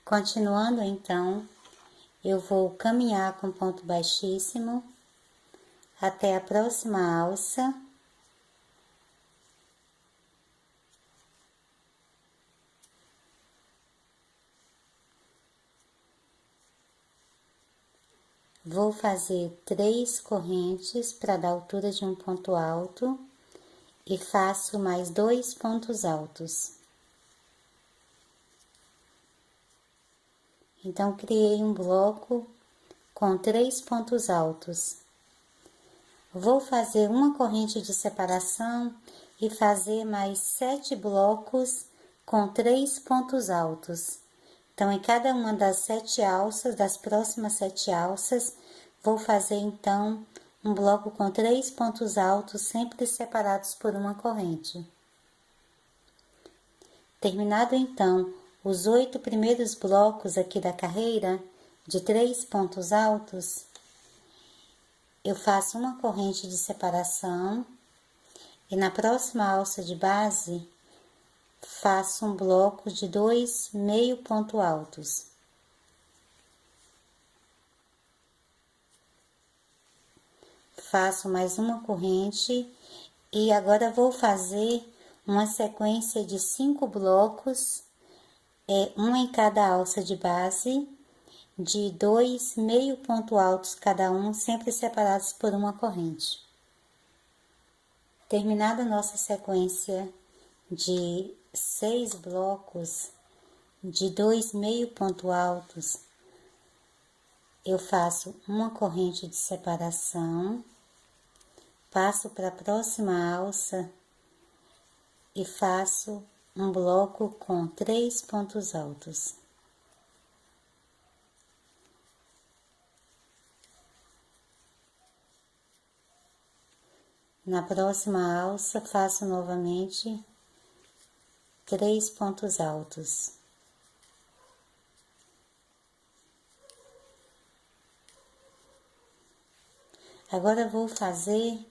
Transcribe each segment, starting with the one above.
Continuando, então, eu vou caminhar com ponto baixíssimo até a próxima alça. Vou fazer 3 correntes para dar altura de um ponto alto e faço mais 2 pontos altos. Então, criei um bloco com 3 pontos altos. Vou fazer uma corrente de separação e fazer mais 7 blocos com 3 pontos altos. Então, em cada uma das 7 alças, das próximas 7 alças, vou fazer então um bloco com 3 pontos altos, sempre separados por uma corrente. Terminado então os 8 primeiros blocos aqui da carreira, de 3 pontos altos, eu faço uma corrente de separação e na próxima alça de base, faço um bloco de 2 meio ponto altos. Faço mais uma corrente e agora vou fazer uma sequência de 5 blocos, um em cada alça de base, de 2 meio ponto altos cada um, sempre separados por uma corrente. Terminada a nossa sequência de 6 blocos de 2 meio ponto altos, eu faço uma corrente de separação, passo para a próxima alça e faço um bloco com 3 pontos altos. Na próxima alça, faço novamente 3 pontos altos. Agora, vou fazer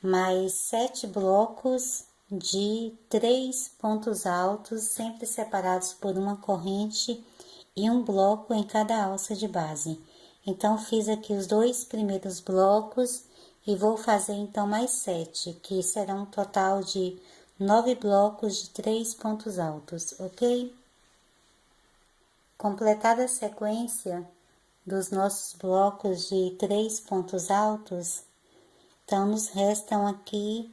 mais 7 blocos de 3 pontos altos, sempre separados por uma corrente e um bloco em cada alça de base. Então, fiz aqui os 2 primeiros blocos e vou fazer então mais 7, que serão um total de 9 blocos de 3 pontos altos, ok? Completada a sequência dos nossos blocos de 3 pontos altos, então nos restam aqui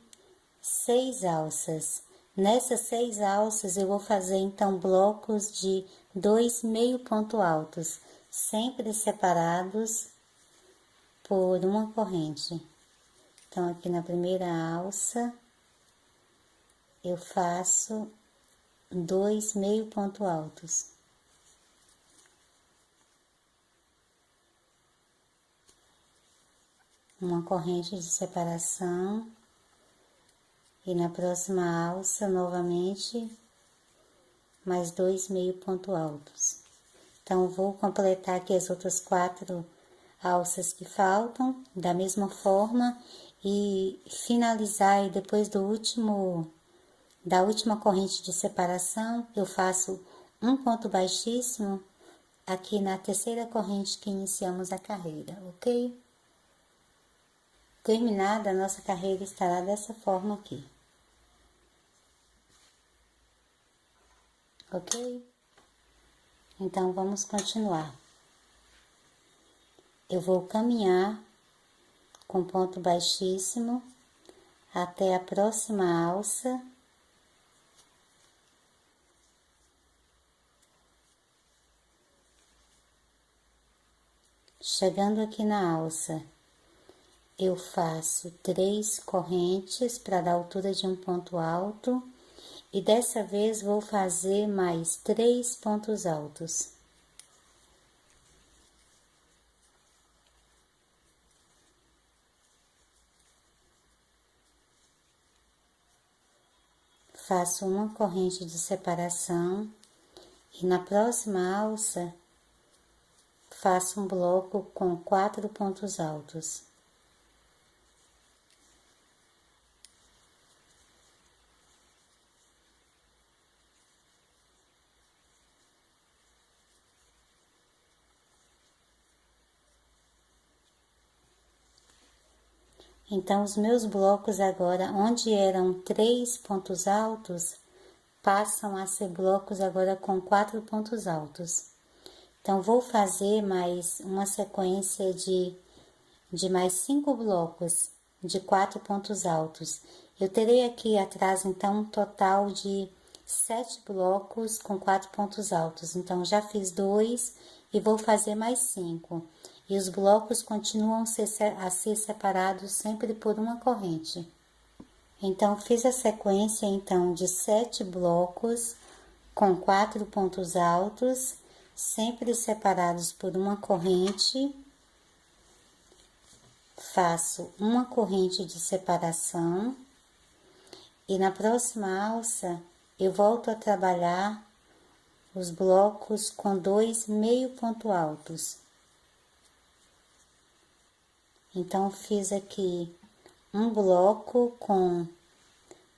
6 alças. Nessas 6 alças eu vou fazer então blocos de 2 meio ponto altos, sempre separados por uma corrente. Então, aqui na primeira alça, eu faço 2 meio ponto altos. Uma corrente de separação. E na próxima alça, novamente, mais 2 meio ponto altos. Então, vou completar aqui as outras 4 alças que faltam, da mesma forma, e finalizar, e depois da última corrente de separação, eu faço um ponto baixíssimo aqui na terceira corrente que iniciamos a carreira, ok? Terminada, a nossa carreira estará dessa forma aqui. Ok? Então, vamos continuar. Eu vou caminhar com ponto baixíssimo até a próxima alça. Chegando aqui na alça, eu faço 3 correntes para dar altura de um ponto alto e dessa vez vou fazer mais 3 pontos altos. Faço uma corrente de separação e na próxima alça faço um bloco com 4 pontos altos. Então, os meus blocos agora, onde eram 3 pontos altos, passam a ser blocos agora com 4 pontos altos. Então, vou fazer mais uma sequência de mais 5 blocos de 4 pontos altos. Eu terei aqui atrás, então, um total de 7 blocos com 4 pontos altos. Então, já fiz 2 e vou fazer mais 5. E os blocos continuam a ser separados sempre por uma corrente. Então, fiz a sequência, então, de 7 blocos com 4 pontos altos, sempre separados por uma corrente. Faço uma corrente de separação e na próxima alça eu volto a trabalhar os blocos com 2 meio ponto altos. Então, fiz aqui um bloco com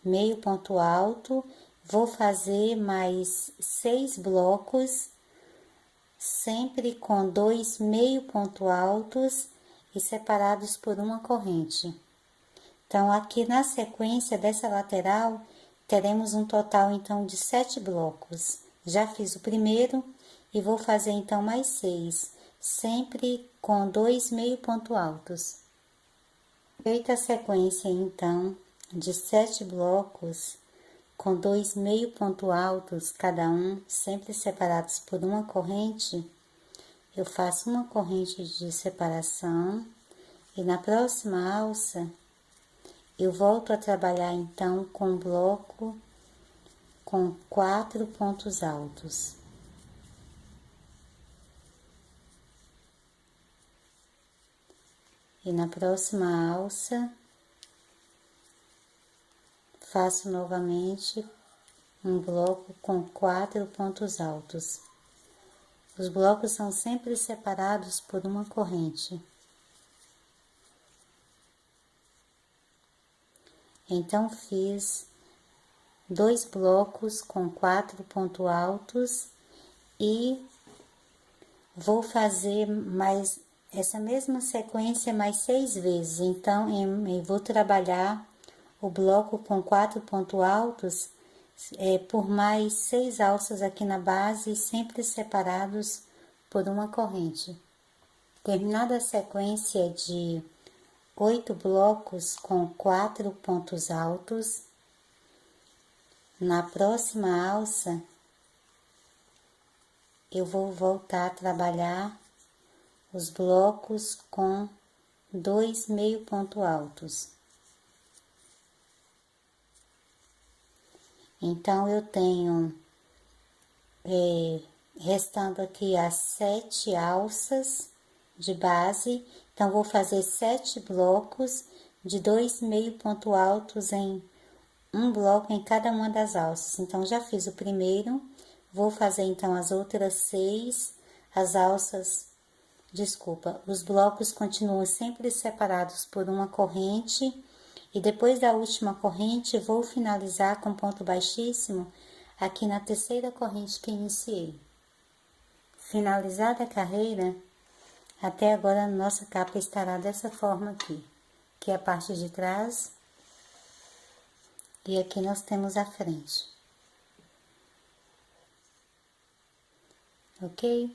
meio ponto alto, vou fazer mais 6 blocos, sempre com 2 meio ponto altos e separados por uma corrente. Então, aqui na sequência dessa lateral, teremos um total, então, de 7 blocos. Já fiz o primeiro e vou fazer, então, mais 6, sempre com 2 meio ponto altos. Feita a sequência, então, de 7 blocos, com 2 meio ponto altos, cada um, sempre separados por uma corrente, eu faço uma corrente de separação e na próxima alça eu volto a trabalhar então com um bloco com 4 pontos altos. E na próxima alça faço novamente um bloco com 4 pontos altos. Os blocos são sempre separados por uma corrente. Então, fiz 2 blocos com 4 pontos altos e vou fazer mais essa mesma sequência mais 6 vezes. Então, eu vou trabalhar o bloco com 4 pontos altos por mais 6 alças aqui na base, sempre separados por uma corrente. Terminada a sequência de 8 blocos com 4 pontos altos, na próxima alça eu vou voltar a trabalhar os blocos com 2 meio ponto altos. Então, eu tenho, restando aqui as 7 alças de base, então, vou fazer 7 blocos de 2 meio ponto altos em um bloco em cada uma das alças. Então, já fiz o primeiro, vou fazer então as outras 6, as alças, os blocos continuam sempre separados por uma corrente. E depois da última corrente, vou finalizar com ponto baixíssimo aqui na terceira corrente que iniciei. Finalizada a carreira, até agora a nossa capa estará dessa forma aqui, que é a parte de trás, e aqui nós temos a frente. Ok?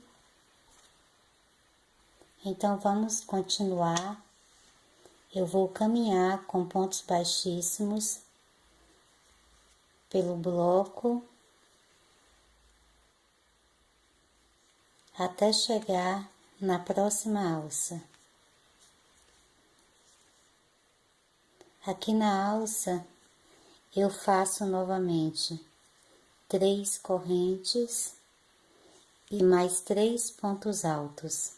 Então, vamos continuar. Eu vou caminhar com pontos baixíssimos pelo bloco até chegar na próxima alça. Aqui na alça eu faço novamente 3 correntes e mais 3 pontos altos.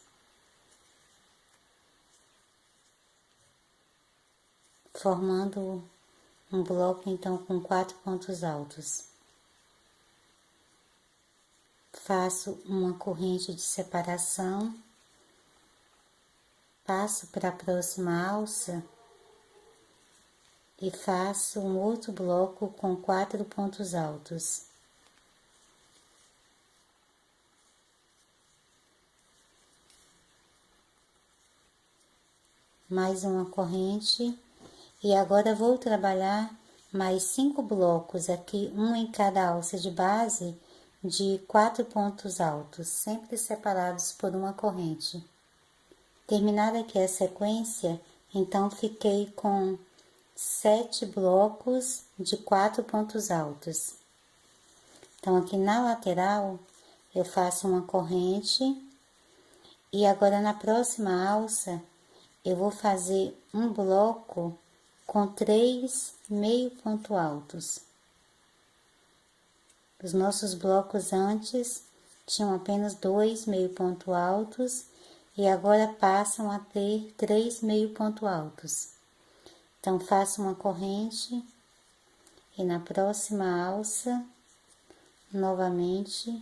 Formando um bloco, então, com 4 pontos altos. Faço uma corrente de separação, passo para a próxima alça e faço um outro bloco com 4 pontos altos. Mais uma corrente E agora vou trabalhar mais 5 blocos aqui, um em cada alça de base, de 4 pontos altos, sempre separados por uma corrente. Terminada aqui a sequência, então fiquei com 7 blocos de 4 pontos altos. Então, aqui na lateral, eu faço uma corrente, e agora na próxima alça, eu vou fazer um bloco com 3 meio ponto altos. Os nossos blocos antes tinham apenas 2 meio ponto altos, e agora passam a ter 3 meio ponto altos. Então, faço uma corrente, e na próxima alça, novamente,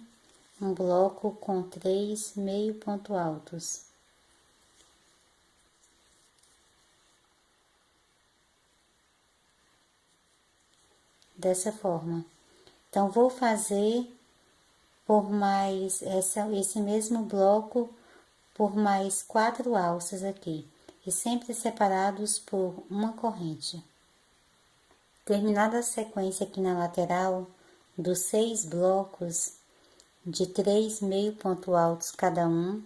um bloco com 3 meio ponto altos. Dessa forma. Então, vou fazer por mais esse mesmo bloco por mais 4 alças aqui, e sempre separados por uma corrente. Terminada a sequência aqui na lateral, dos 6 blocos de 3 meio ponto altos cada um,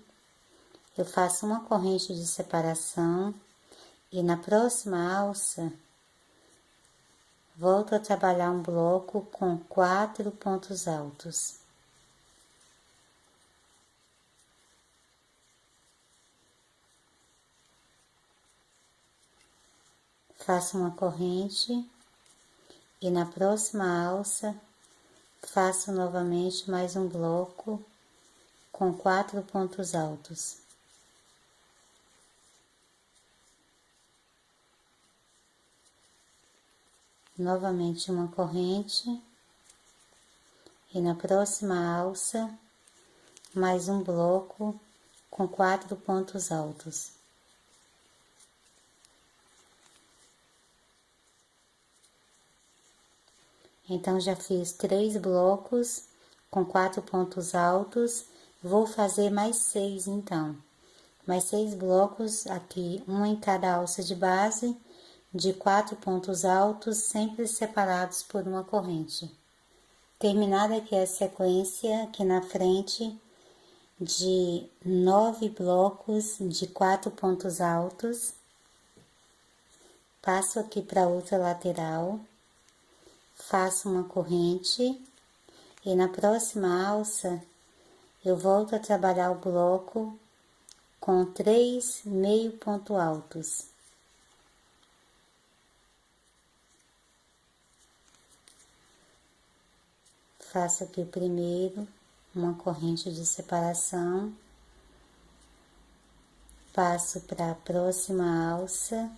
eu faço uma corrente de separação, e na próxima alça, volto a trabalhar um bloco com 4 pontos altos. Faço uma corrente, e na próxima alça, faço novamente mais um bloco com 4 pontos altos. Novamente uma corrente, e na próxima alça, mais um bloco com 4 pontos altos. Então, já fiz 3 blocos com 4 pontos altos, vou fazer mais 6 então. Mais 6 blocos aqui, um em cada alça de base, de 4 pontos altos, sempre separados por uma corrente. Terminada aqui a sequência, aqui na frente, de 9 blocos de 4 pontos altos, passo aqui para outra lateral, faço uma corrente, e na próxima alça, eu volto a trabalhar o bloco com 3 meio ponto altos. Faço aqui o primeiro, uma corrente de separação, passo para a próxima alça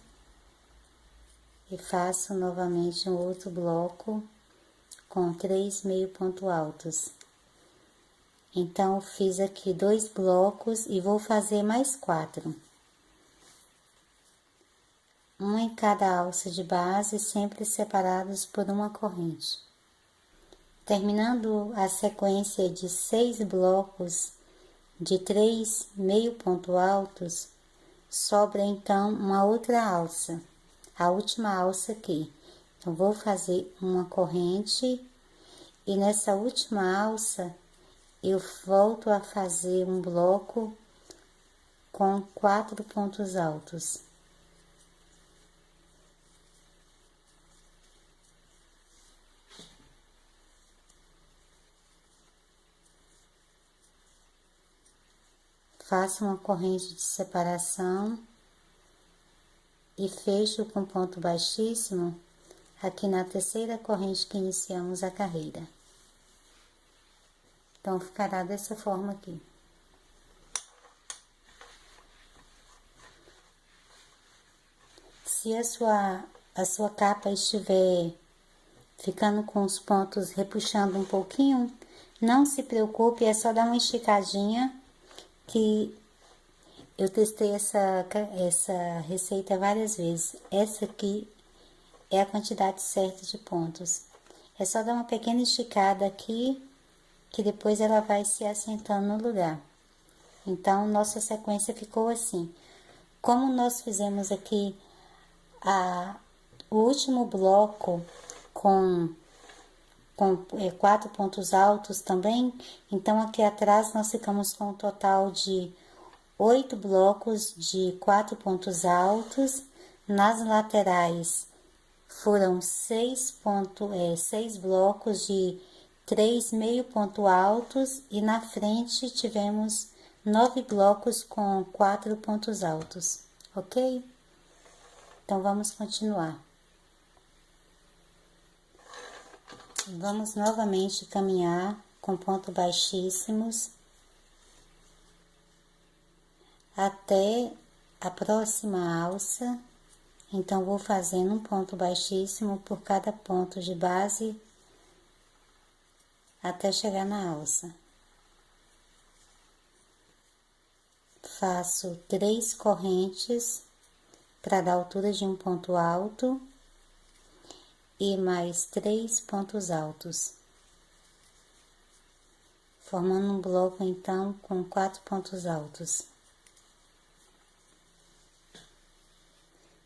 e faço novamente um outro bloco com 3 meio ponto altos. Então, fiz aqui 2 blocos e vou fazer mais 4. Um em cada alça de base, sempre separados por uma corrente. Terminando a sequência de 6 blocos de 3 meio ponto altos, sobra então uma outra alça, a última alça aqui. Então, vou fazer uma corrente, e nessa última alça, eu volto a fazer um bloco com 4 pontos altos. Faço uma corrente de separação e fecho com ponto baixíssimo aqui na terceira corrente que iniciamos a carreira. Então, ficará dessa forma aqui. Se a sua capa estiver ficando com os pontos repuxando um pouquinho, não se preocupe, é só dar uma esticadinha, que eu testei essa receita várias vezes. Essa aqui é a quantidade certa de pontos. É só dar uma pequena esticada aqui, que depois ela vai se assentando no lugar. Então, nossa sequência ficou assim. Como nós fizemos aqui o último bloco com 4 pontos altos também, então aqui atrás nós ficamos com um total de 8 blocos de 4 pontos altos, nas laterais foram 6 blocos de 3 meio ponto altos e na frente tivemos 9 blocos com 4 pontos altos, ok? Então, vamos continuar. Vamos novamente caminhar com pontos baixíssimos até a próxima alça. Então, vou fazendo um ponto baixíssimo por cada ponto de base até chegar na alça. Faço 3 correntes para dar altura de um ponto alto e mais 3 pontos altos, formando um bloco então com 4 pontos altos.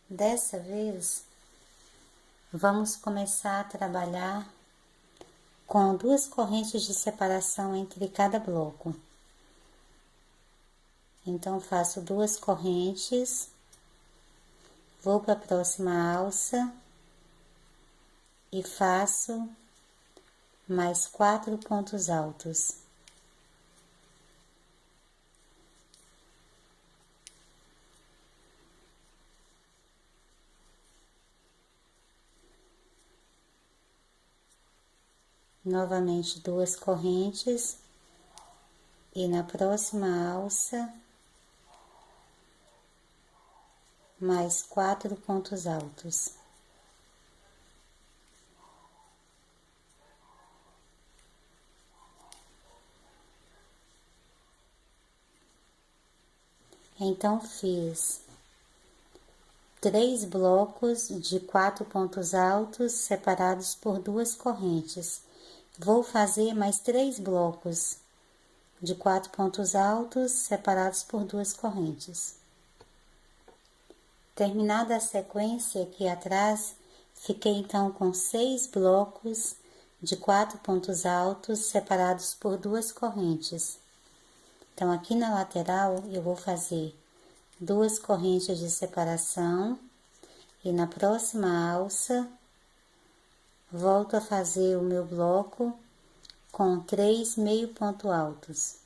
Dessa vez, vamos começar a trabalhar com 2 correntes de separação entre cada bloco. Então, faço 2 correntes, vou para a próxima alça e faço mais 4 pontos altos. Novamente 2 correntes e na próxima alça mais 4 pontos altos. Então, fiz 3 blocos de 4 pontos altos separados por 2 correntes. Vou fazer mais 3 blocos de 4 pontos altos separados por 2 correntes. Terminada a sequência aqui atrás, fiquei então com 6 blocos de 4 pontos altos separados por 2 correntes. Então, aqui na lateral, eu vou fazer 2 correntes de separação e na próxima alça, volto a fazer o meu bloco com 3 meio ponto altos.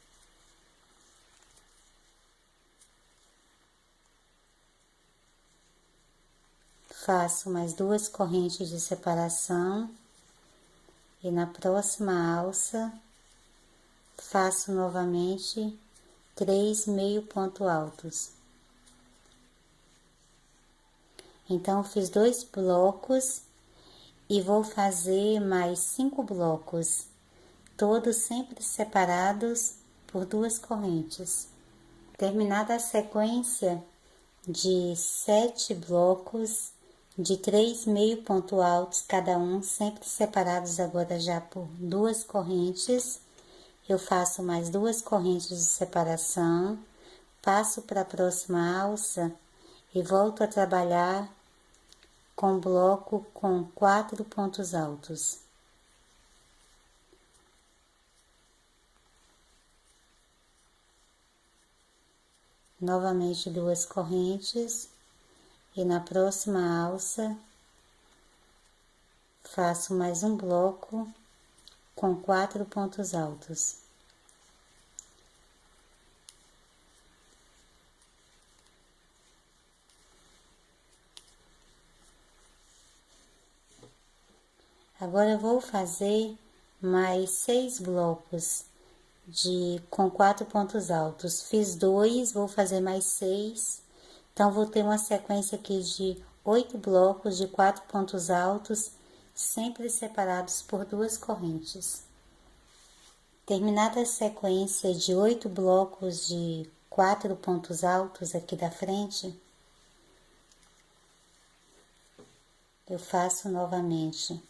Faço mais 2 correntes de separação e na próxima alça, faço novamente 3 meio ponto altos. Então, fiz 2 blocos e vou fazer mais 5 blocos, todos sempre separados por 2 correntes. Terminada a sequência de 7 blocos de 3 meio ponto altos cada um, sempre separados agora já por 2 correntes, eu faço mais 2 correntes de separação, passo para a próxima alça e volto a trabalhar com bloco com 4 pontos altos. Novamente 2 correntes e na próxima alça faço mais um bloco com 4 pontos altos. Agora eu vou fazer mais 6 blocos com 4 pontos altos. Fiz 2, vou fazer mais 6. Então, vou ter uma sequência aqui de 8 blocos de 4 pontos altos, sempre separados por 2 correntes. Terminada a sequência de 8 blocos de 4 pontos altos aqui da frente, eu faço novamente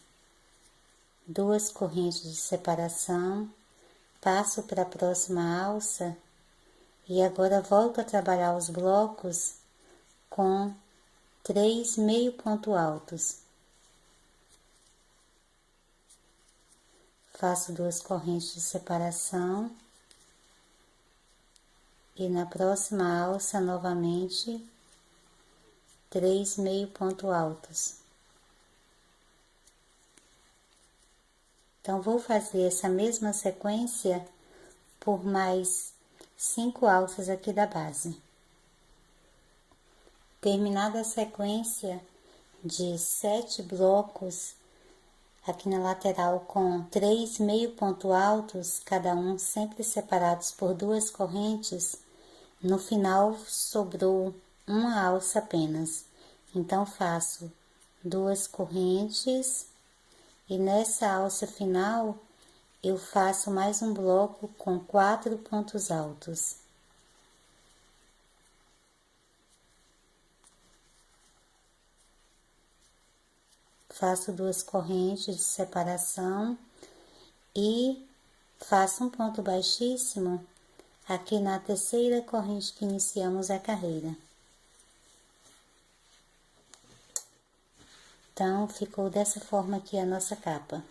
2 correntes de separação, passo para a próxima alça e agora volto a trabalhar os blocos com 3 meio ponto altos. Faço 2 correntes de separação. E na próxima alça, novamente, 3 meio ponto altos. Então, vou fazer essa mesma sequência por mais 5 alças aqui da base. Terminada a sequência de 7 blocos aqui na lateral com 3 meio ponto altos, cada um sempre separados por 2 correntes, no final sobrou uma alça apenas. Então, faço 2 correntes e nessa alça final eu faço mais um bloco com 4 pontos altos. Faço 2 correntes de separação e faço um ponto baixíssimo aqui na terceira corrente que iniciamos a carreira. Então, ficou dessa forma aqui a nossa capa.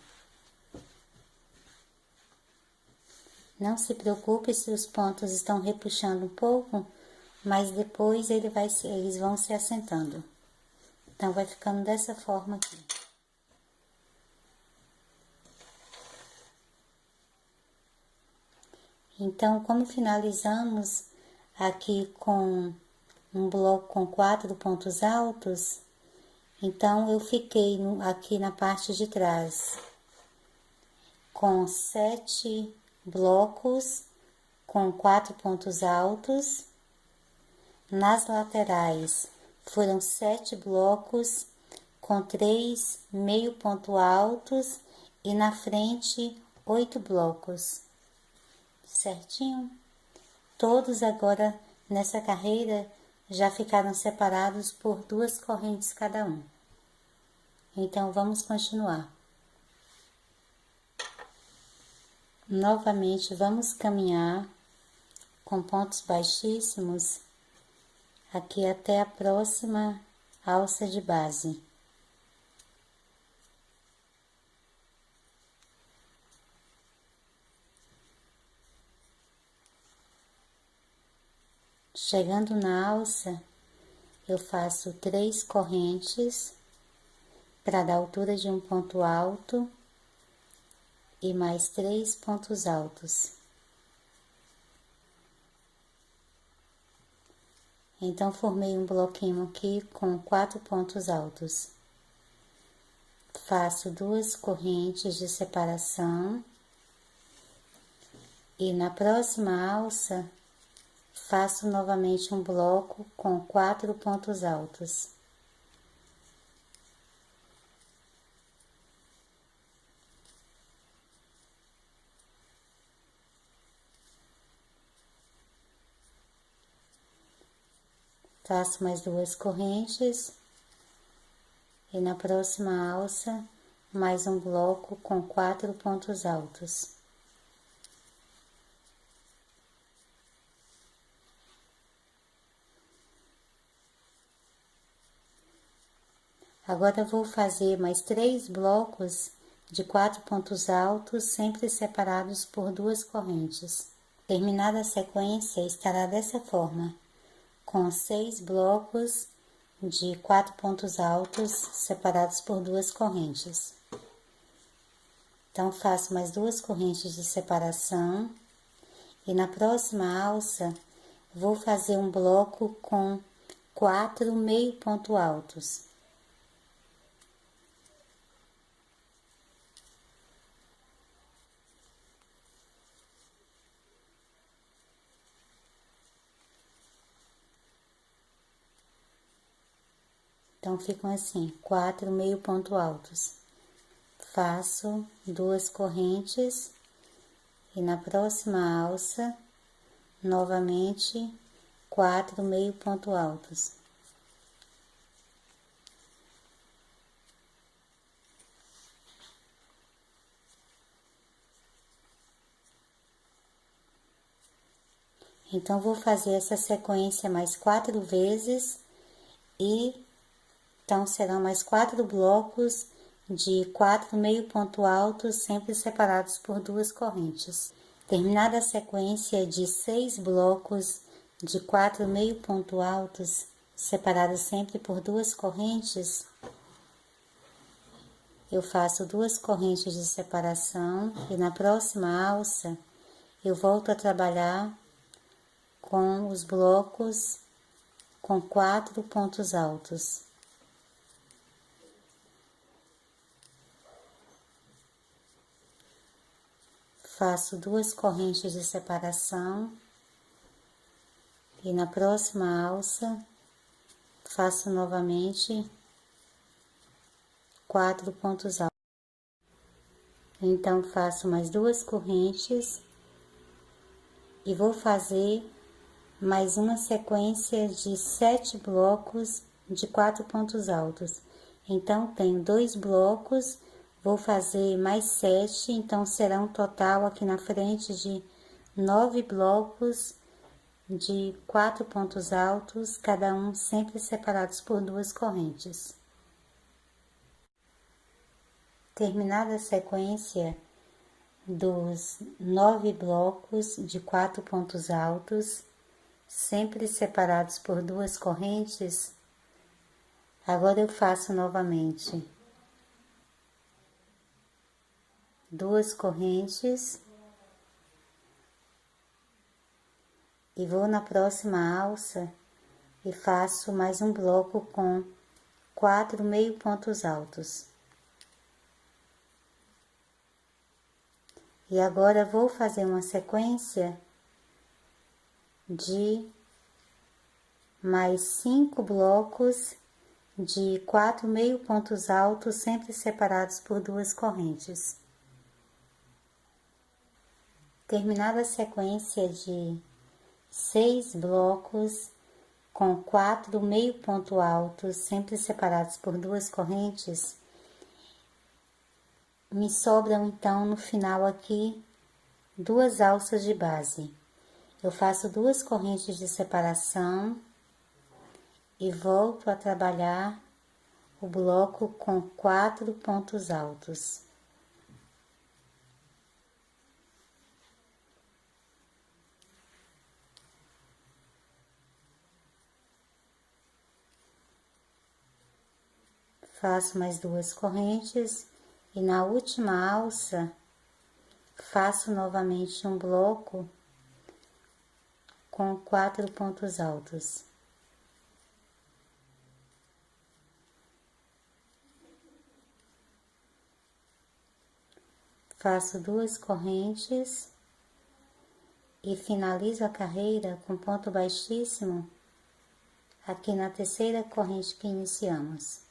Não se preocupe se os pontos estão repuxando um pouco, mas depois eles vão se assentando. Então, vai ficando dessa forma aqui. Então, como finalizamos aqui com um bloco com 4 pontos altos, então eu fiquei aqui na parte de trás com 7 blocos com 4 pontos altos. Nas laterais foram 7 blocos com 3 meio ponto altos e na frente 8 blocos. Certinho? Todos agora nessa carreira já ficaram separados por 2 correntes cada um. Então, vamos continuar. Novamente, vamos caminhar com pontos baixíssimos aqui até a próxima alça de base. Chegando na alça, eu faço 3 correntes para dar altura de um ponto alto e mais 3 pontos altos. Então, formei um bloquinho aqui com 4 pontos altos. Faço 2 correntes de separação e na próxima alça faço novamente um bloco com 4 pontos altos. Faço mais 2 correntes e na próxima alça mais um bloco com 4 pontos altos. Agora vou fazer mais 3 blocos de 4 pontos altos, sempre separados por 2 correntes. Terminada a sequência, estará dessa forma, com 6 blocos de 4 pontos altos, separados por 2 correntes. Então, faço mais 2 correntes de separação, e na próxima alça, vou fazer um bloco com 4 meio ponto altos. Então, ficam assim, 4 meio ponto altos. Faço 2 correntes e na próxima alça, novamente, 4 meio ponto altos. Então, vou fazer essa sequência mais 4 vezes e Então, serão mais 4 blocos de 4 meio ponto altos, sempre separados por 2 correntes. Terminada a sequência de 6 blocos de 4 meio ponto altos, separados sempre por 2 correntes, eu faço 2 correntes de separação e na próxima alça eu volto a trabalhar com os blocos com 4 pontos altos. Faço 2 correntes de separação e na próxima alça faço novamente 4 pontos altos. Então, faço mais 2 correntes e vou fazer mais uma sequência de 7 blocos de 4 pontos altos. Então, tenho 2 blocos, vou fazer mais 7, então será um total aqui na frente de 9 blocos de 4 pontos altos, cada um sempre separados por 2 correntes. Terminada a sequência dos 9 blocos de 4 pontos altos, sempre separados por 2 correntes, agora eu faço novamente 2 correntes e vou na próxima alça e faço mais um bloco com 4 meio pontos altos. E agora vou fazer uma sequência de mais 5 blocos de 4 meio pontos altos, sempre separados por 2 correntes. Terminada a sequência de 6 blocos com 4 meio ponto altos, sempre separados por 2 correntes, me sobram então no final aqui 2 alças de base. Eu faço 2 correntes de separação e volto a trabalhar o bloco com 4 pontos altos. Faço mais 2 correntes e na última alça faço novamente um bloco com 4 pontos altos. Faço 2 correntes e finalizo a carreira com ponto baixíssimo aqui na terceira corrente que iniciamos.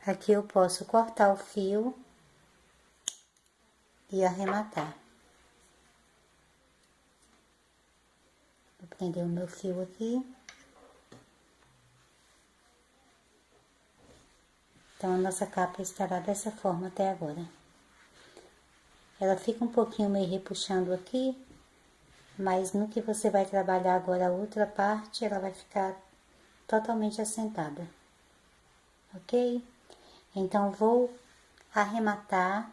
Aqui eu posso cortar o fio e arrematar. Vou prender o meu fio aqui. Então, a nossa capa estará dessa forma até agora. Ela fica um pouquinho meio repuxando aqui, mas no que você vai trabalhar agora a outra parte, ela vai ficar totalmente assentada. Ok? Então, vou arrematar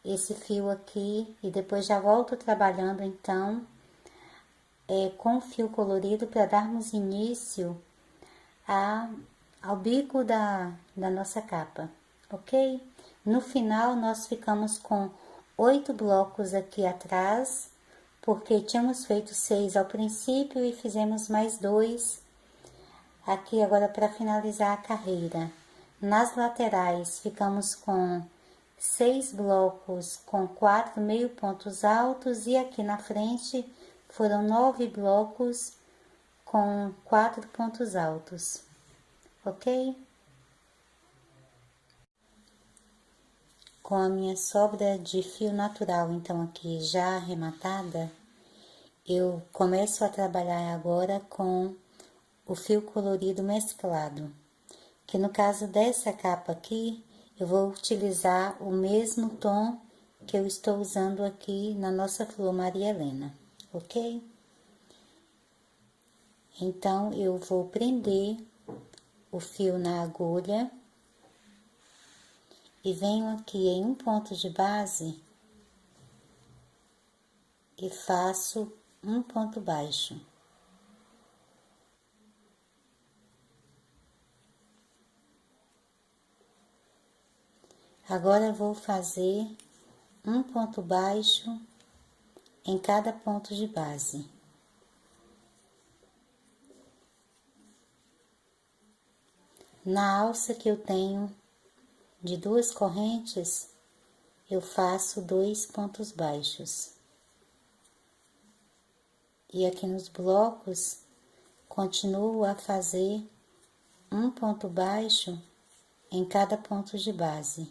esse fio aqui e depois já volto trabalhando, então, com fio colorido para darmos início ao bico da nossa capa, ok? No final, nós ficamos com 8 blocos aqui atrás, porque tínhamos feito 6 ao princípio e fizemos mais 2 aqui agora para finalizar a carreira. Nas laterais, ficamos com 6 blocos com 4 meio pontos altos e aqui na frente foram 9 blocos com 4 pontos altos, ok? Com a minha sobra de fio natural, então, aqui já arrematada, eu começo a trabalhar agora com o fio colorido mesclado, que no caso dessa capa aqui, eu vou utilizar o mesmo tom que eu estou usando aqui na nossa flor Maria Helena, ok? Então, eu vou prender o fio na agulha e venho aqui em um ponto de base e faço um ponto baixo. Agora, eu vou fazer um ponto baixo em cada ponto de base. Na alça que eu tenho de 2 correntes, eu faço 2 pontos baixos. E aqui nos blocos, continuo a fazer um ponto baixo em cada ponto de base.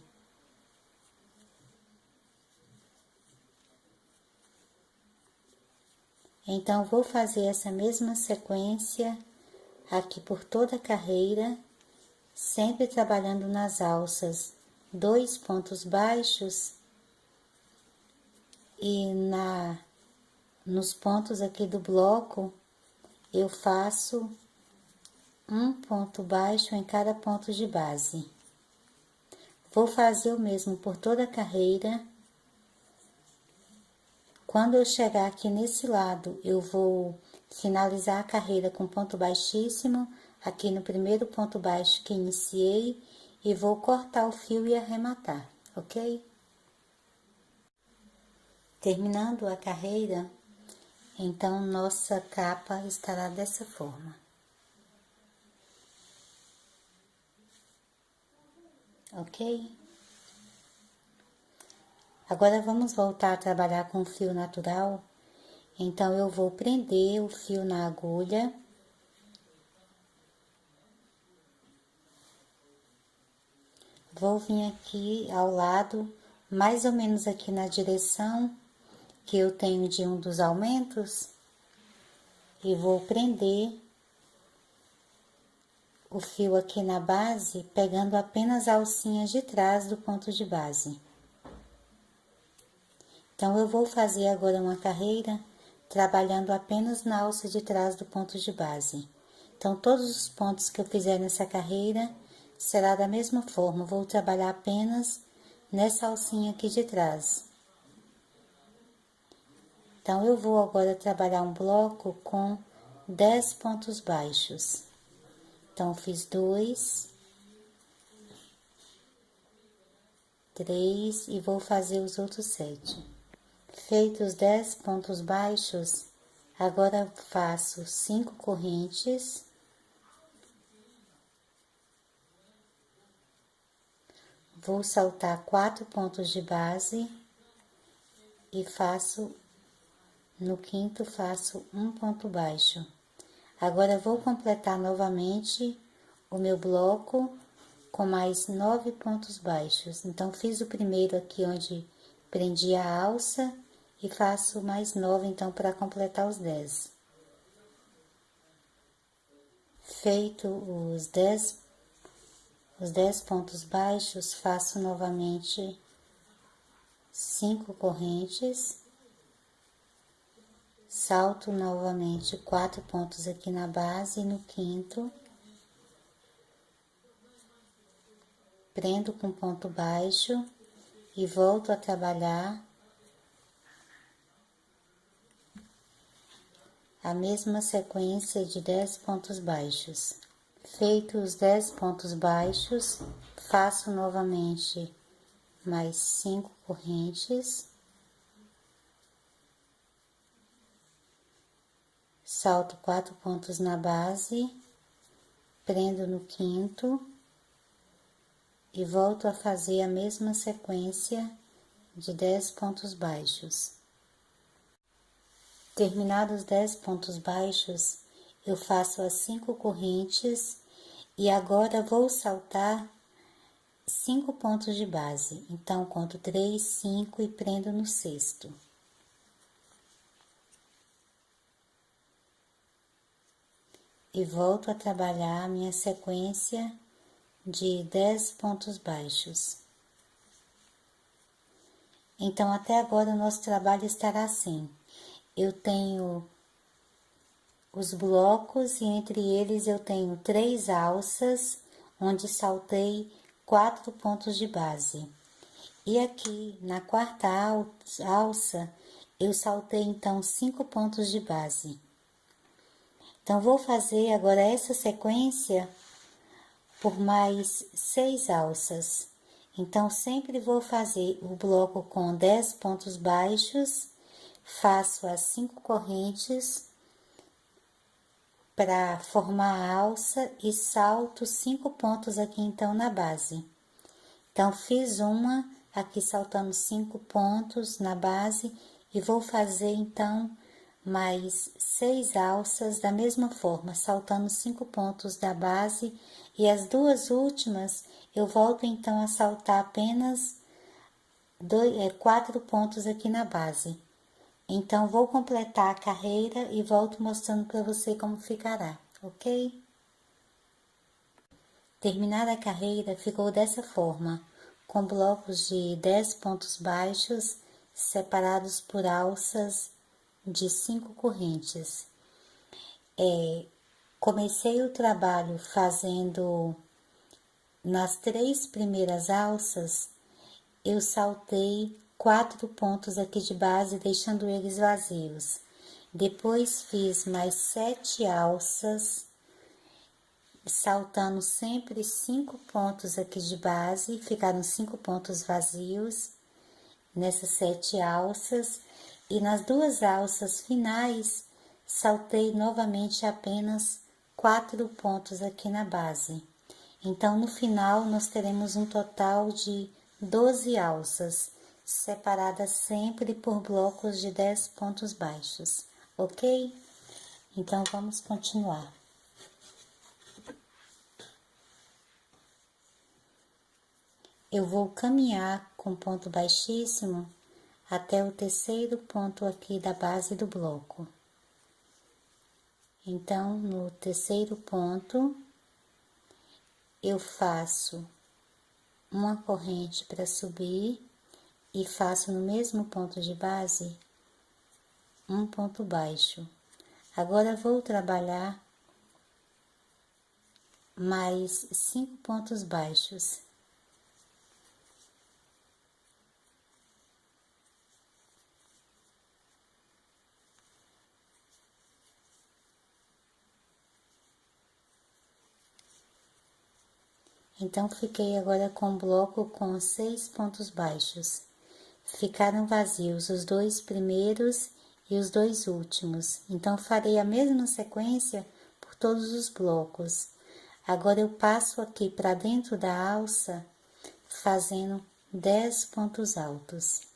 Então, vou fazer essa mesma sequência aqui por toda a carreira, sempre trabalhando nas alças, 2 pontos baixos e nos pontos aqui do bloco, eu faço um ponto baixo em cada ponto de base. Vou fazer o mesmo por toda a carreira. Quando eu chegar aqui nesse lado, eu vou finalizar a carreira com ponto baixíssimo, aqui no primeiro ponto baixo que iniciei, e vou cortar o fio e arrematar, ok? Terminando a carreira, então nossa capa estará dessa forma. Ok? Agora, vamos voltar a trabalhar com fio natural. Então, eu vou prender o fio na agulha. Vou vir aqui ao lado, mais ou menos aqui na direção que eu tenho de um dos aumentos. E vou prender o fio aqui na base, pegando apenas a alcinha de trás do ponto de base. Então, eu vou fazer agora uma carreira trabalhando apenas na alça de trás do ponto de base. Então, todos os pontos que eu fizer nessa carreira será da mesma forma. Vou trabalhar apenas nessa alcinha aqui de trás. Então, eu vou agora trabalhar um bloco com 10 pontos baixos. Então, fiz 2, 3 e vou fazer os outros 7. Feitos os 10 pontos baixos, agora faço 5 correntes. Vou saltar 4 pontos de base e faço, no quinto, faço um ponto baixo. Agora, vou completar novamente o meu bloco com mais 9 pontos baixos. Então, fiz o primeiro aqui onde prendi a alça e faço mais 9, então, para completar os 10. Feito os 10 pontos baixos, faço novamente 5 correntes, salto novamente 4 pontos aqui na base e no quinto, prendo com ponto baixo e volto a trabalhar a mesma sequência de 10 pontos baixos. Feitos os 10 pontos baixos, faço novamente mais 5 correntes, salto 4 pontos na base, prendo no quinto e volto a fazer a mesma sequência de 10 pontos baixos. Terminados os 10 pontos baixos, eu faço as 5 correntes e agora vou saltar 5 pontos de base. Então, conto 3, 5 e prendo no sexto. E volto a trabalhar a minha sequência de 10 pontos baixos. Então, até agora, o nosso trabalho estará assim. Eu tenho os blocos e entre eles eu tenho 3 alças, onde saltei 4 pontos de base. E aqui na quarta alça, eu saltei então 5 pontos de base. Então, vou fazer agora essa sequência por mais 6 alças. Então, sempre vou fazer o bloco com 10 pontos baixos, faço as 5 correntes para formar a alça e salto 5 pontos aqui então na base. Então, fiz uma aqui saltando 5 pontos na base e vou fazer então mais 6 alças da mesma forma, saltando 5 pontos da base, e as duas últimas eu volto então a saltar apenas 4 pontos aqui na base. Então, vou completar a carreira e volto mostrando para você como ficará, ok? Terminada a carreira, ficou dessa forma, com blocos de 10 pontos baixos, separados por alças de 5 correntes. Comecei o trabalho fazendo nas 3 primeiras alças, eu saltei 4 pontos aqui de base, deixando eles vazios. Depois fiz mais 7 alças, saltando sempre 5 pontos aqui de base, ficaram 5 pontos vazios nessas 7 alças, e nas 2 alças finais, saltei novamente apenas 4 pontos aqui na base. Então, no final, nós teremos um total de 12 alças, separadas sempre por blocos de 10 pontos baixos, ok? Então, vamos continuar. Eu vou caminhar com ponto baixíssimo até o terceiro ponto aqui da base do bloco. Então, no terceiro ponto, eu faço uma corrente para subir e faço no mesmo ponto de base um ponto baixo. Agora, vou trabalhar mais 5 pontos baixos. Então, fiquei agora com o bloco com 6 pontos baixos. Ficaram vazios os 2 primeiros e os 2 últimos. Então, farei a mesma sequência por todos os blocos. Agora, eu passo aqui para dentro da alça, fazendo 10 pontos altos.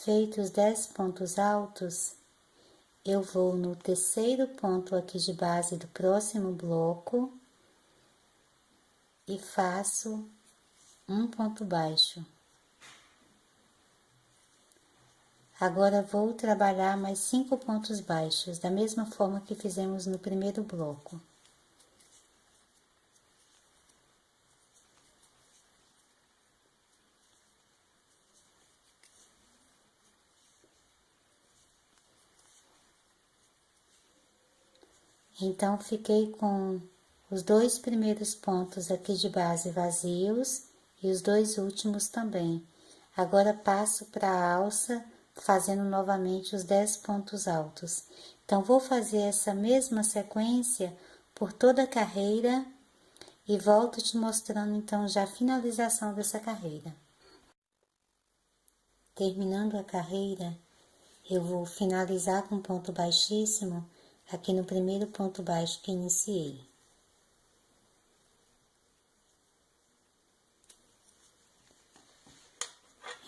Feitos 10 pontos altos, eu vou no terceiro ponto aqui de base do próximo bloco e faço um ponto baixo. Agora, vou trabalhar mais 5 pontos baixos, da mesma forma que fizemos no primeiro bloco. Então, fiquei com os 2 primeiros pontos aqui de base vazios e os 2 últimos também. Agora, passo para a alça, fazendo novamente os 10 pontos altos. Então, vou fazer essa mesma sequência por toda a carreira e volto te mostrando, então, já a finalização dessa carreira. Terminando a carreira, eu vou finalizar com ponto baixíssimo aqui no primeiro ponto baixo que iniciei.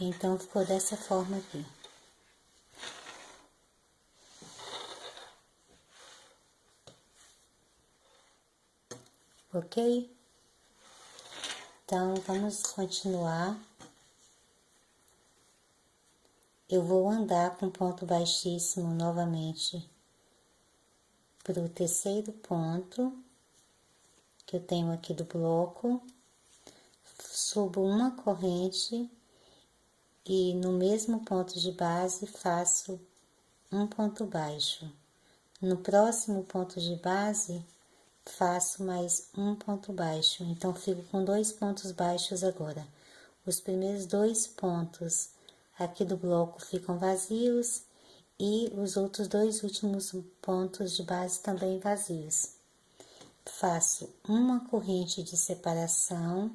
Então, ficou dessa forma aqui. Ok? Então, vamos continuar. Eu vou andar com ponto baixíssimo novamente para o terceiro ponto que eu tenho aqui do bloco. Subo uma corrente e no mesmo ponto de base faço um ponto baixo. No próximo ponto de base, faço mais um ponto baixo. Então, fico com 2 pontos baixos agora. Os primeiros 2 pontos aqui do bloco ficam vazios e os outros 2 últimos pontos de base também vazios. Faço uma corrente de separação,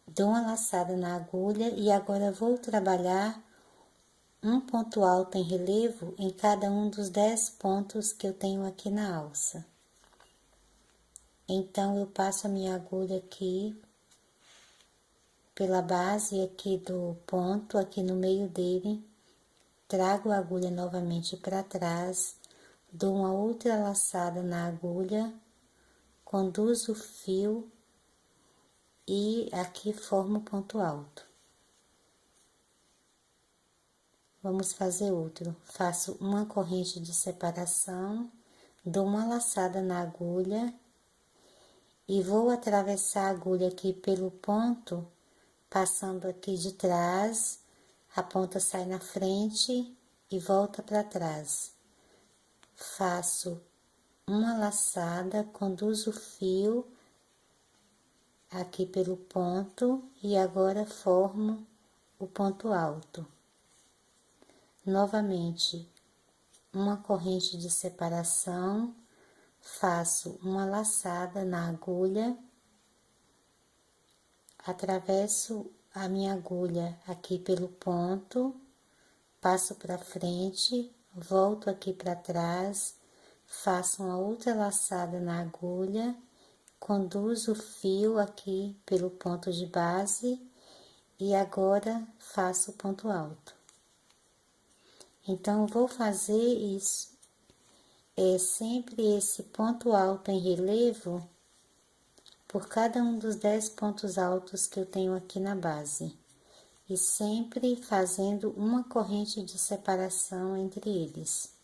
dou uma laçada na agulha e agora vou trabalhar um ponto alto em relevo em cada um dos 10 pontos que eu tenho aqui na alça. Então, eu passo a minha agulha aqui pela base aqui do ponto, aqui no meio dele, trago a agulha novamente para trás, dou uma outra laçada na agulha, conduzo o fio e aqui formo o ponto alto. Vamos fazer outro. Faço uma corrente de separação, dou uma laçada na agulha e vou atravessar a agulha aqui pelo ponto, passando aqui de trás, a ponta sai na frente e volta para trás. Faço uma laçada, conduzo o fio aqui pelo ponto e agora formo o ponto alto. Novamente, uma corrente de separação, faço uma laçada na agulha, atravesso a minha agulha aqui pelo ponto, passo para frente, volto aqui para trás, faço uma outra laçada na agulha, conduzo o fio aqui pelo ponto de base e agora faço o ponto alto. Então, vou fazer isso, sempre esse ponto alto em relevo por cada um dos 10 pontos altos que eu tenho aqui na base. E sempre fazendo uma corrente de separação entre eles.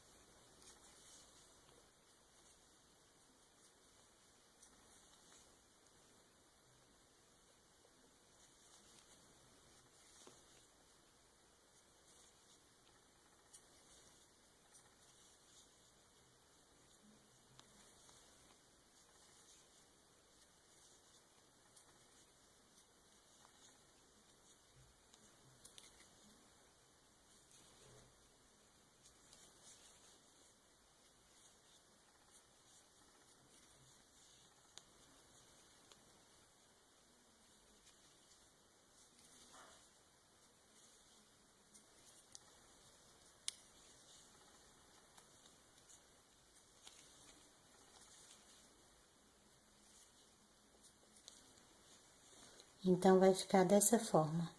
Então, vai ficar dessa forma.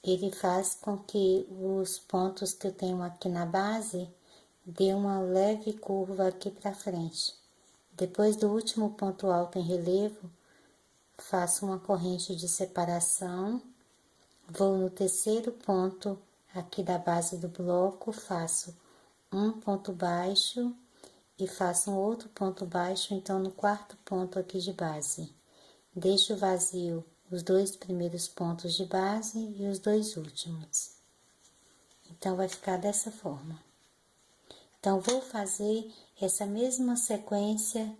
Ele faz com que os pontos que eu tenho aqui na base dê uma leve curva aqui para frente. Depois do último ponto alto em relevo, faço uma corrente de separação, vou no terceiro ponto aqui da base do bloco, faço um ponto baixo e faço um outro ponto baixo, então no quarto ponto aqui de base. Deixo vazio os 2 primeiros pontos de base e os 2 últimos. Então, vai ficar dessa forma. Então, vou fazer essa mesma sequência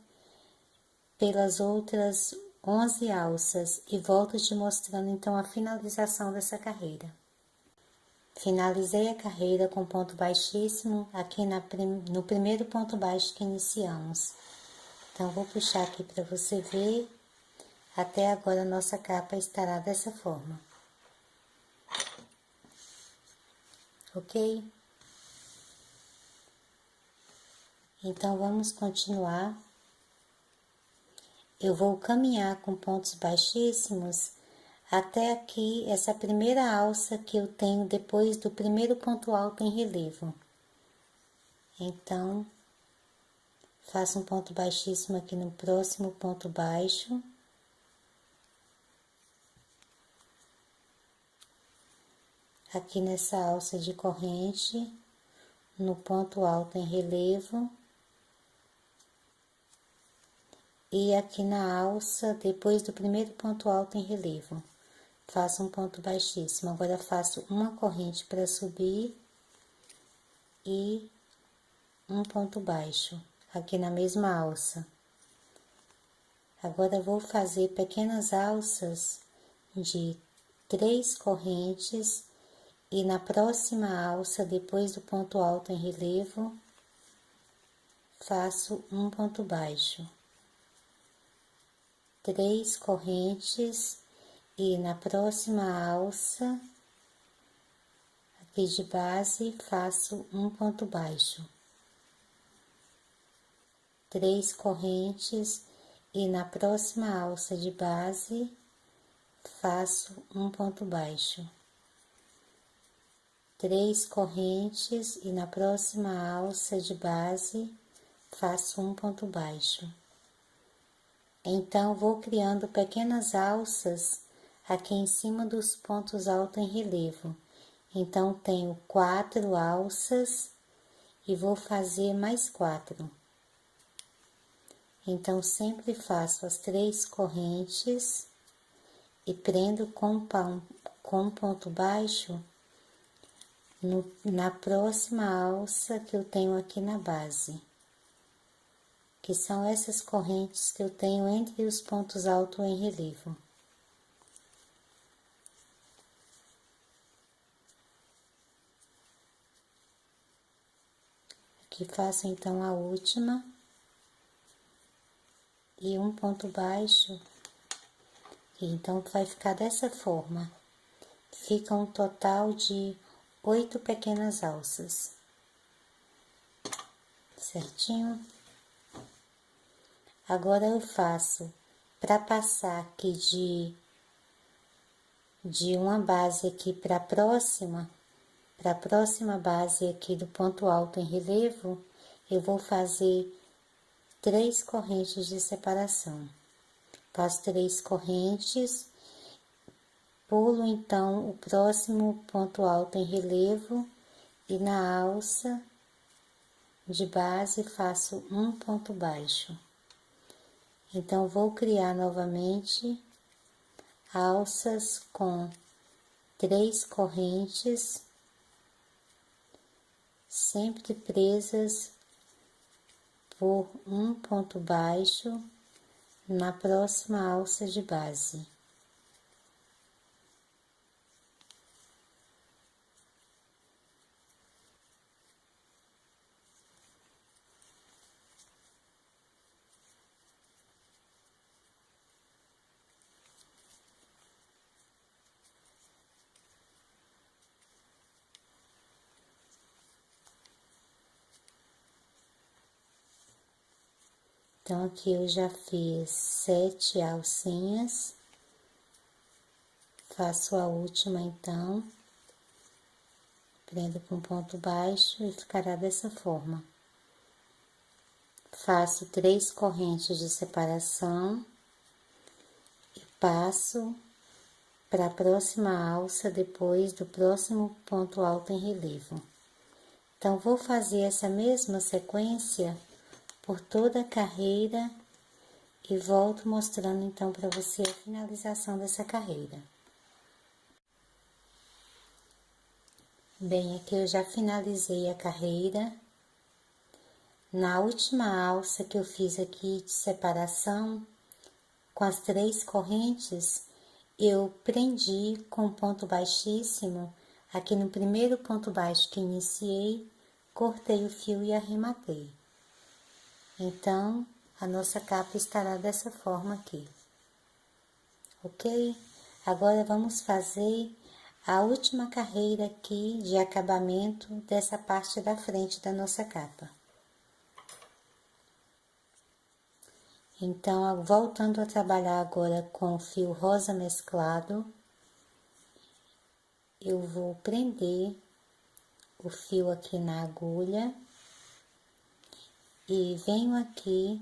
pelas outras 11 alças e volto te mostrando, então, a finalização dessa carreira. Finalizei a carreira com ponto baixíssimo aqui no primeiro ponto baixo que iniciamos. Então, vou puxar aqui para você ver. Até agora, a nossa capa estará dessa forma. Ok? Então, vamos continuar. Eu vou caminhar com pontos baixíssimos até aqui essa primeira alça que eu tenho depois do primeiro ponto alto em relevo. Então, faço um ponto baixíssimo aqui no próximo ponto baixo. Aqui nessa alça de corrente, no ponto alto em relevo. E aqui na alça, depois do primeiro ponto alto em relevo, faço um ponto baixíssimo. Agora, faço uma corrente para subir e um ponto baixo, aqui na mesma alça. Agora, vou fazer pequenas alças de 3 correntes e na próxima alça, depois do ponto alto em relevo, faço um ponto baixo. 3 correntes e na próxima alça, aqui de base, faço um ponto baixo. 3 correntes e na próxima alça de base, faço um ponto baixo. 3 correntes e na próxima alça de base, faço um ponto baixo. Então, vou criando pequenas alças aqui em cima dos pontos altos em relevo. Então, tenho 4 alças e vou fazer mais 4. Então, sempre faço as 3 correntes e prendo com ponto baixo na próxima alça que eu tenho aqui na base. Que são essas correntes que eu tenho entre os pontos altos em relevo. Aqui faço então a última e um ponto baixo, e então vai ficar dessa forma. Fica um total de 8 pequenas alças, certinho? Agora eu faço, para passar aqui de uma base aqui para a próxima base aqui do ponto alto em relevo, eu vou fazer 3 correntes de separação. Faço 3 correntes, pulo então o próximo ponto alto em relevo e na alça de base faço um ponto baixo. Então, vou criar novamente alças com 3 correntes, sempre presas por um ponto baixo na próxima alça de base. Então, aqui eu já fiz 7 alcinhas, faço a última então, prendo com ponto baixo e ficará dessa forma. Faço 3 correntes de separação e passo para a próxima alça depois do próximo ponto alto em relevo. Então, vou fazer essa mesma sequência por toda a carreira e volto mostrando então para você a finalização dessa carreira. Bem, aqui eu já finalizei a carreira. Na última alça que eu fiz aqui de separação, com as 3 correntes, eu prendi com ponto baixíssimo, aqui no primeiro ponto baixo que iniciei, cortei o fio e arrematei. Então, a nossa capa estará dessa forma aqui, ok? Agora, vamos fazer a última carreira aqui de acabamento dessa parte da frente da nossa capa. Então, voltando a trabalhar agora com o fio rosa mesclado, eu vou prender o fio aqui na agulha e venho aqui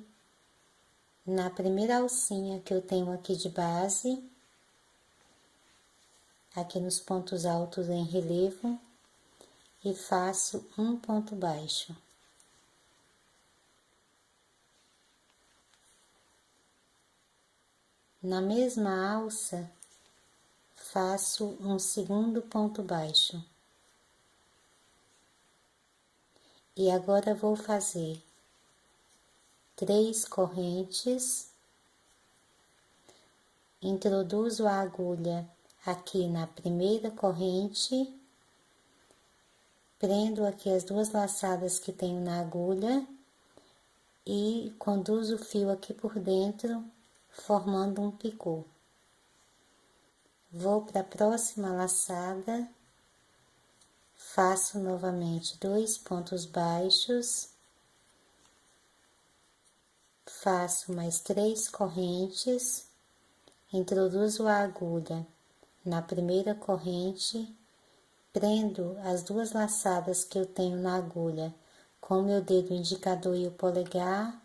na primeira alcinha que eu tenho aqui de base, aqui nos pontos altos em relevo, e faço um ponto baixo. Na mesma alça, faço um segundo ponto baixo. E agora vou fazer 3 correntes, introduzo a agulha aqui na primeira corrente, prendo aqui as 2 laçadas que tenho na agulha e conduzo o fio aqui por dentro, formando um picô. Vou para a próxima laçada, faço novamente 2 pontos baixos, faço mais 3 correntes, introduzo a agulha na primeira corrente, prendo as 2 laçadas que eu tenho na agulha com o meu dedo indicador e o polegar,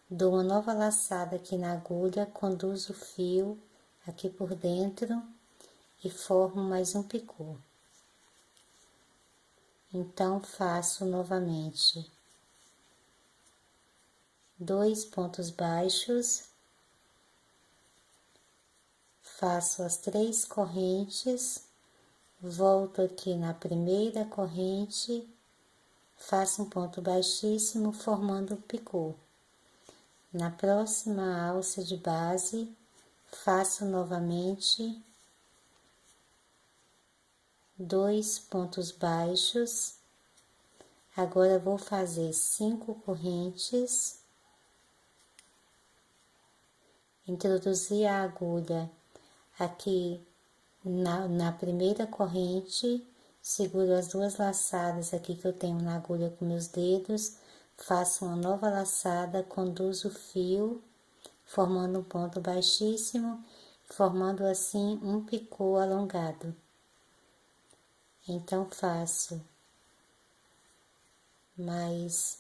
dou uma nova laçada aqui na agulha, conduzo o fio aqui por dentro e formo mais um picô. Então, faço novamente 2 pontos baixos, faço as 3 correntes, volto aqui na primeira corrente, faço um ponto baixíssimo, formando um picô. Na próxima alça de base, faço novamente 2 pontos baixos. Agora vou fazer 5 correntes, introduzir a agulha aqui na primeira corrente, seguro as 2 laçadas aqui que eu tenho na agulha com meus dedos, faço uma nova laçada, conduzo o fio, formando um ponto baixíssimo, formando assim um picô alongado. Então, faço mais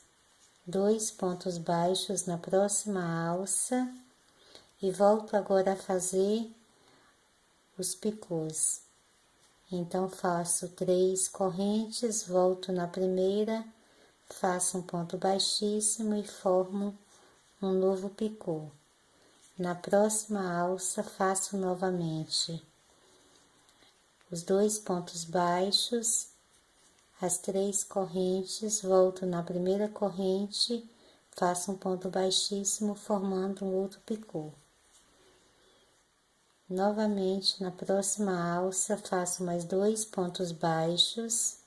2 pontos baixos na próxima alça e volto agora a fazer os picôs. Então, faço 3 correntes, volto na primeira, faço um ponto baixíssimo e formo um novo picô. Na próxima alça, faço novamente os 2 pontos baixos, as 3 correntes, volto na primeira corrente, faço um ponto baixíssimo, formando um outro picô. Novamente, na próxima alça, faço mais 2 pontos baixos,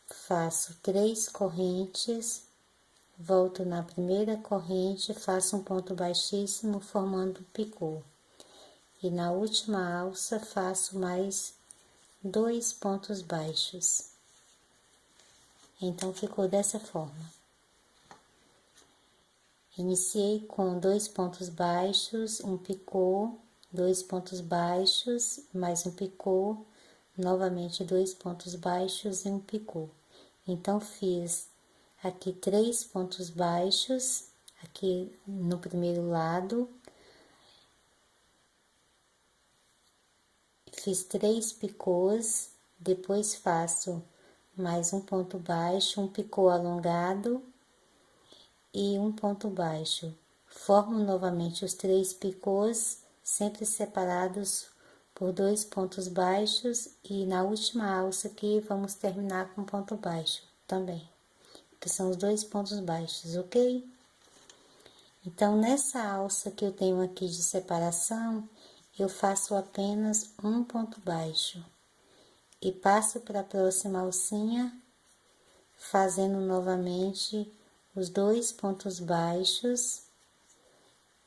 faço 3 correntes, volto na primeira corrente, faço um ponto baixíssimo, formando um picô. E na última alça, faço mais 2 pontos baixos. Então, ficou dessa forma. Iniciei com 2 pontos baixos, um picô, 2 pontos baixos, mais um picô, novamente 2 pontos baixos e um picô. Então, fiz aqui 3 pontos baixos, aqui no primeiro lado, fiz 3 picôs, depois faço mais um ponto baixo, um picô alongado e um ponto baixo. Formo novamente os 3 picôs, sempre separados por 2 pontos baixos, e na última alça aqui vamos terminar com ponto baixo também, que são os 2 pontos baixos, ok? Então, nessa alça que eu tenho aqui de separação, eu faço apenas um ponto baixo e passo para a próxima alcinha, fazendo novamente os 2 pontos baixos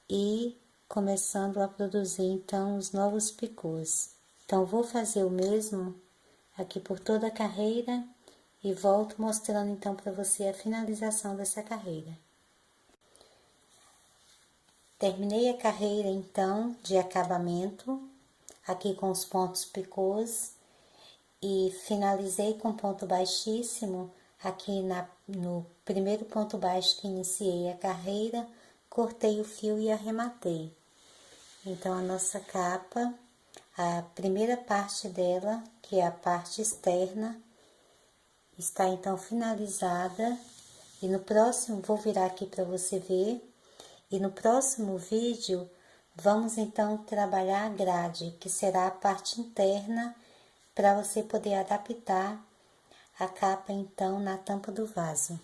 e começando a produzir então os novos picôs. Então, vou fazer o mesmo aqui por toda a carreira e volto mostrando então para você a finalização dessa carreira. Terminei a carreira então de acabamento, aqui com os pontos picôs, e finalizei com ponto baixíssimo, aqui no primeiro ponto baixo que iniciei a carreira, cortei o fio e arrematei. Então, a nossa capa, a primeira parte dela, que é a parte externa, está então finalizada. E no próximo, vou virar aqui para você ver. E no próximo vídeo, vamos então trabalhar a grade, que será a parte interna, para você poder adaptar a capa então na tampa do vaso.